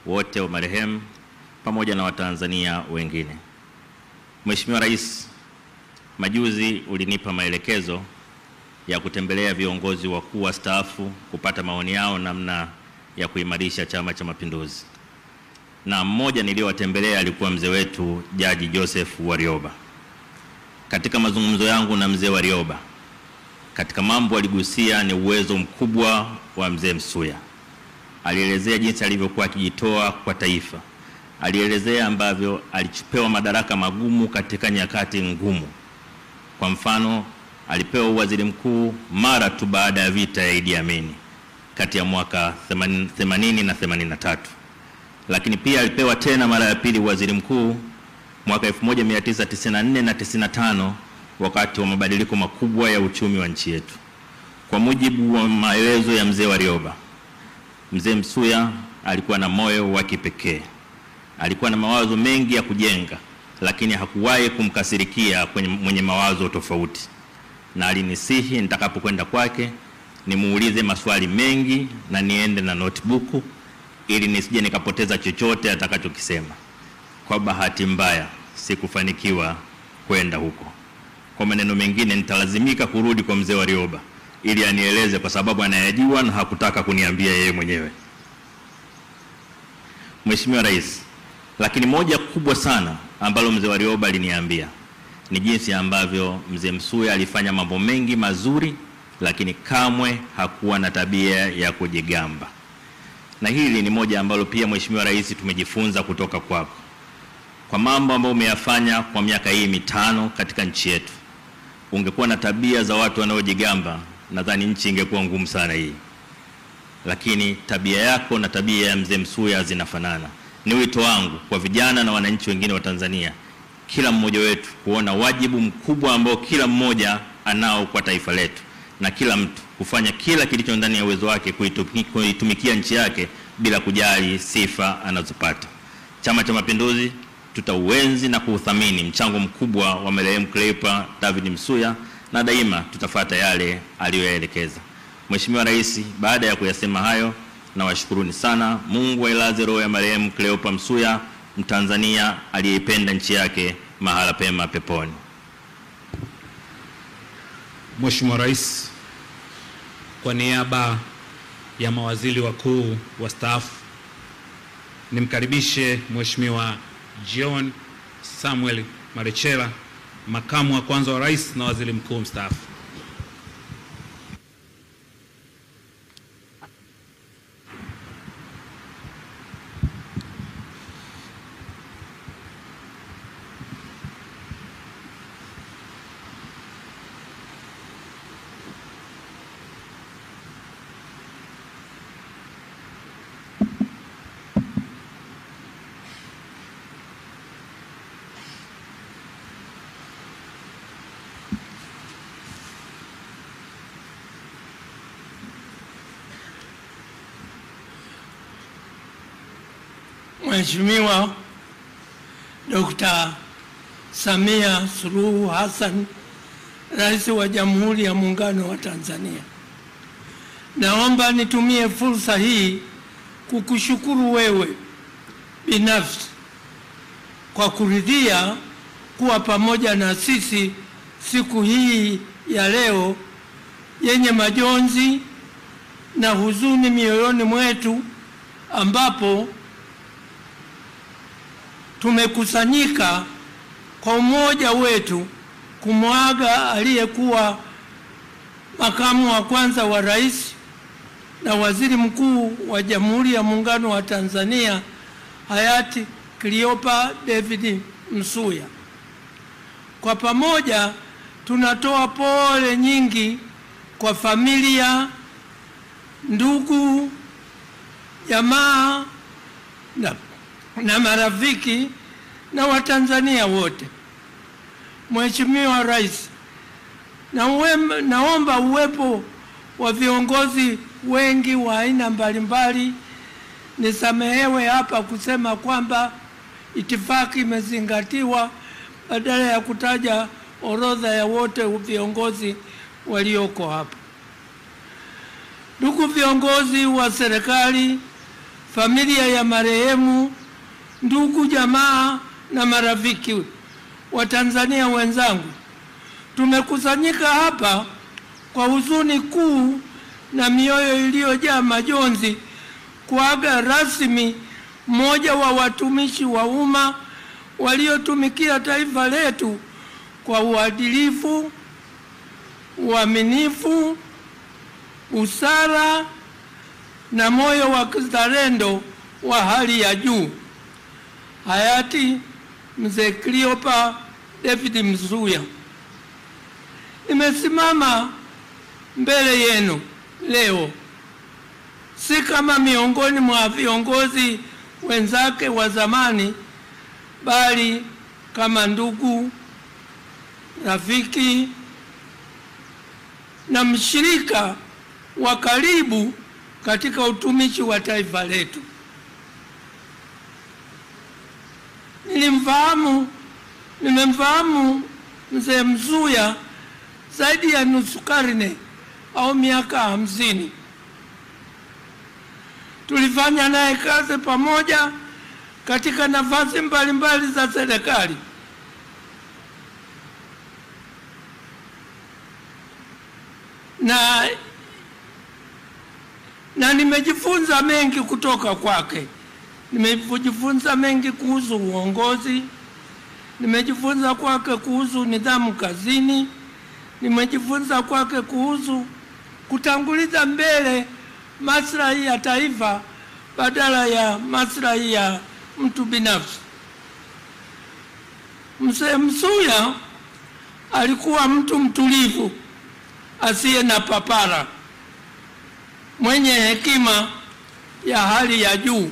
wote wa marehemu pamoja na Watanzania wengine. Mheshimiwa Rais, majuzi ulinipa maelekezo ya kutembelea viongozi wakuu wastaafu kupata maoni yao namna ya kuimarisha Chama cha Mapinduzi. Na mmoja niliowatembelea alikuwa mzee wetu Jaji Joseph Warioba. Katika mazungumzo yangu na mzee Warioba, katika mambo aligusia ni uwezo mkubwa wa mzee Msuya. Alielezea jinsi alivyokuwa akijitoa kwa taifa. Alielezea ambavyo alipewa madaraka magumu katika nyakati ngumu. Kwa mfano, alipewa waziri mkuu mara tu baada ya vita ya Idi Amin kati ya mwaka 80 na 83. Lakini pia alipewa tena mara ya pili waziri mkuu mwaka 1994 na 95 wakati wa mabadiliko makubwa ya uchumi wa nchi yetu. Kwa mujibu wa maelezo ya mzee Warioba, mzee Msuya alikuwa na moyo wa kipekee. Alikuwa na mawazo mengi ya kujenga, lakini hakuwahi kumkasirikia mwenye mawazo tofauti. Na alinisihi nitakapokwenda kwake nimuulize maswali mengi na niende na notebook ili nisije nikapoteza chochote atakachokisema. Kwa bahati mbaya sikufanikiwa kwenda huko. Kwa maneno mengine, nitalazimika kurudi kwa mzee Warioba ili anieleze, kwa sababu anayajua na hakutaka kuniambia yeye mwenyewe. Mheshimiwa Rais, lakini moja kubwa sana ambalo mzee Warioba aliniambia ni jinsi ambavyo mzee Msuya alifanya mambo mengi mazuri, lakini kamwe hakuwa na tabia ya kujigamba. Na hili ni moja ambalo pia Mheshimiwa Rais tumejifunza kutoka kwako. Kwa mambo ambayo umeyafanya kwa miaka hii 5 katika nchi yetu, ungekuwa na tabia za watu wanaojigamba, nadhani nchi ingekuwa ngumu sana hii. Lakini tabia yako na tabia ya mzee Msuya zinafanana. Ni wito wangu kwa vijana na wananchi wengine wa Tanzania, kila mmoja wetu kuona wajibu mkubwa ambao kila mmoja anao kwa taifa letu, na kila mtu kufanya kila kilicho ndani ya uwezo wake kuitumikia nchi yake bila kujali sifa anazopata. Chama cha Mapinduzi tutauenzi na kuuthamini mchango mkubwa wa marehemu Cleopa David Msuya, na daima tutafuata yale aliyoyaelekeza. Mheshimiwa Rais, baada ya kuyasema hayo, nawashukuruni sana. Mungu ailaze roho ya marehemu Cleopa Msuya, Mtanzania aliyeipenda nchi yake, mahala pema peponi. Mheshimiwa Rais, kwa niaba ya mawaziri wakuu wastaafu, nimkaribishe Mheshimiwa John Samuel Marechera, makamu wa kwanza wa rais na waziri mkuu mstaafu. Mheshimiwa Dr. Samia Suluhu Hassan, Rais wa Jamhuri ya Muungano wa Tanzania. Naomba nitumie fursa hii kukushukuru wewe binafsi kwa kuridhia kuwa pamoja na sisi siku hii ya leo yenye majonzi na huzuni mioyoni mwetu, ambapo tumekusanyika kwa umoja wetu kumwaga aliyekuwa makamu wa kwanza wa rais na waziri mkuu wa Jamhuri ya Muungano wa Tanzania, hayati Cleopa David Msuya. Kwa pamoja tunatoa pole nyingi kwa familia, ndugu, jamaa na marafiki na Watanzania wote. Mheshimiwa Rais, naomba uwepo wa viongozi wengi wa aina mbalimbali. Nisamehewe hapa kusema kwamba itifaki imezingatiwa badala ya kutaja orodha ya wote viongozi walioko hapa. Ndugu viongozi wa serikali, familia ya marehemu, ndugu, jamaa na marafiki wa Tanzania wenzangu, tumekusanyika hapa kwa huzuni kuu na mioyo iliyojaa majonzi kuaga rasmi mmoja wa watumishi wa umma waliotumikia taifa letu kwa uadilifu, uaminifu, busara na moyo wa kizalendo wa hali ya juu, hayati Mzee Cleopa David Msuya. Nimesimama mbele yenu leo si kama miongoni mwa viongozi wenzake wa zamani, bali kama ndugu, rafiki na mshirika wa karibu katika utumishi wa taifa letu. Nimemfahamu Mzee Msuya zaidi ya nusu karne au miaka 50. Tulifanya naye kazi pamoja katika nafasi mbalimbali za serikali. Na nimejifunza mengi kutoka kwake. Nimejifunza mengi kuhusu uongozi, nimejifunza kwake kuhusu nidhamu kazini, nimejifunza kwake kuhusu kutanguliza mbele maslahi ya taifa badala ya maslahi ya mtu binafsi. Mzee Msuya alikuwa mtu mtulivu, asiye na papara, mwenye hekima ya hali ya juu.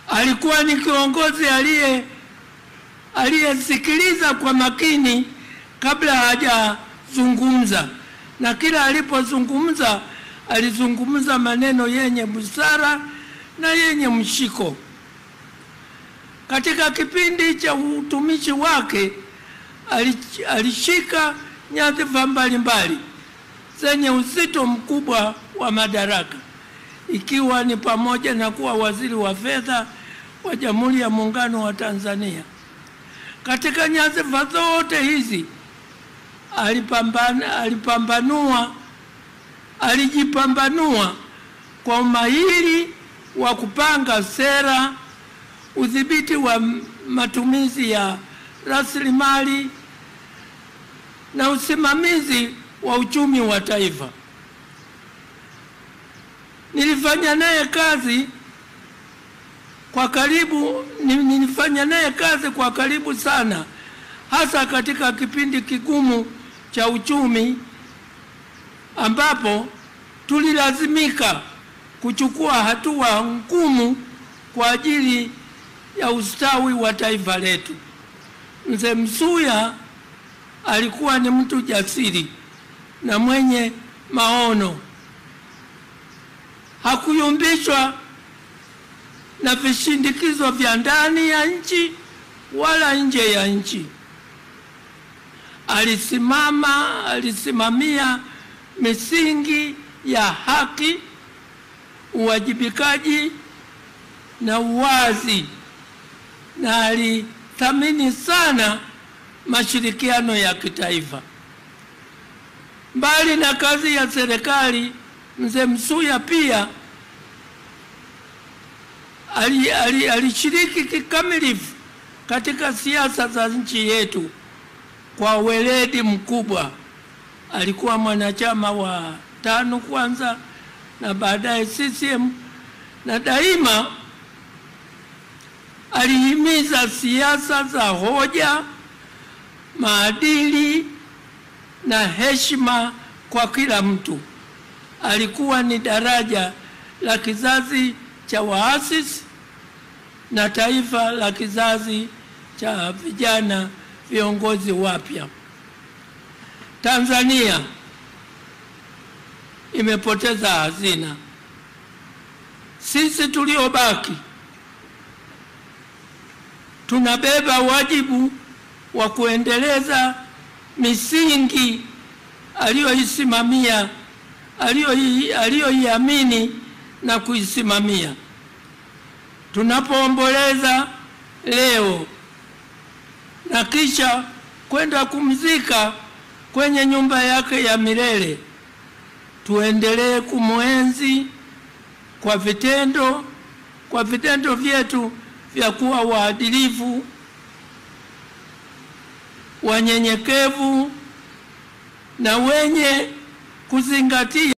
Alikuwa ni kiongozi aliyesikiliza kwa makini kabla hajazungumza, na kila alipozungumza alizungumza maneno yenye busara na yenye mshiko. Katika kipindi cha utumishi wake alishika nyadhifa mbalimbali zenye uzito mkubwa wa madaraka, ikiwa ni pamoja na kuwa waziri wa fedha wa Jamhuri ya Muungano wa Tanzania. Katika nyadhifa zote hizi alijipambanua kwa umahiri wa kupanga sera, udhibiti wa matumizi ya rasilimali na usimamizi wa uchumi wa taifa. Nilifanya naye kazi kwa karibu sana, hasa katika kipindi kigumu cha uchumi ambapo tulilazimika kuchukua hatua ngumu kwa ajili ya ustawi wa taifa letu. Mzee Msuya alikuwa ni mtu jasiri na mwenye maono. Hakuyumbishwa na vishindikizo vya ndani ya nchi wala nje ya nchi. Alisimamia misingi ya haki, uwajibikaji na uwazi, na alithamini sana mashirikiano ya kitaifa. Mbali na kazi ya serikali, Mzee Msuya pia alishiriki kikamilifu katika siasa za nchi yetu kwa weledi mkubwa. Alikuwa mwanachama wa TANU kwanza na baadaye CCM, na daima alihimiza siasa za hoja, maadili na heshima kwa kila mtu. Alikuwa ni daraja la kizazi cha waasisi na taifa la kizazi cha vijana viongozi wapya. Tanzania imepoteza hazina. Sisi tuliobaki tunabeba wajibu wa kuendeleza misingi aliyoisimamia aliyoiamini na kuisimamia. Tunapoomboleza leo na kisha kwenda kumzika kwenye nyumba yake ya milele, tuendelee kumwenzi kwa vitendo vyetu vya kuwa waadilifu, wanyenyekevu na wenye kuzingatia